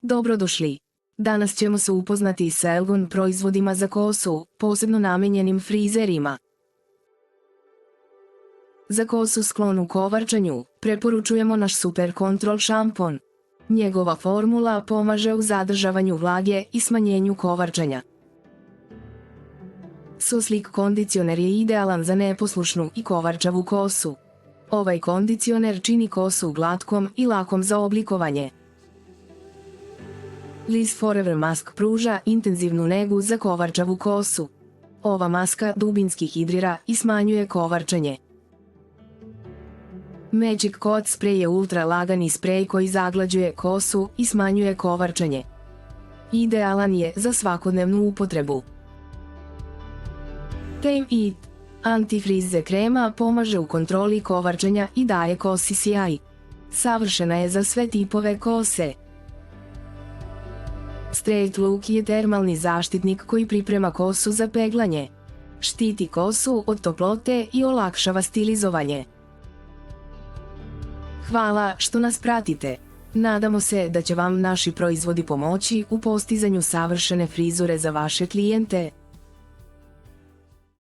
Dobrodošli. Danas ćemo se upoznati sa Elgon proizvodima za kosu, posebno namenjenim frizerima. Za kosu sklonu kovarčanju preporučujemo naš Super Control šampon. Njegova formula pomaže u zadržavanju vlage i smanjenju kovarčanja. Soslik kondicioner je idealan za neposlušnu i kovarčavu kosu. Ovaj kondicioner čini kosu glatkom i lakom za oblikovanje. Liss Forever Mask pruža intenzivnu negu za kovarčavu kosu. Ova maska dubinski hidrira i smanjuje kovarčanje. Magic Coat Spray je ultra lagani sprej koji zaglađuje kosu i smanjuje kovarčanje. Idealan je za svakodnevnu upotrebu. Tame It antifrize krema pomaže u kontroli kovarčanja i daje kosi sjaj. Savršena je za sve tipove kose. Straight Look je termalni zaštitnik koji priprema kosu za peglanje. Štiti kosu od toplote i olakšava stilizovanje. Hvala što nas pratite. Nadamo se da će vam naši proizvodi pomoći u postizanju savršene frizure za vaše klijente.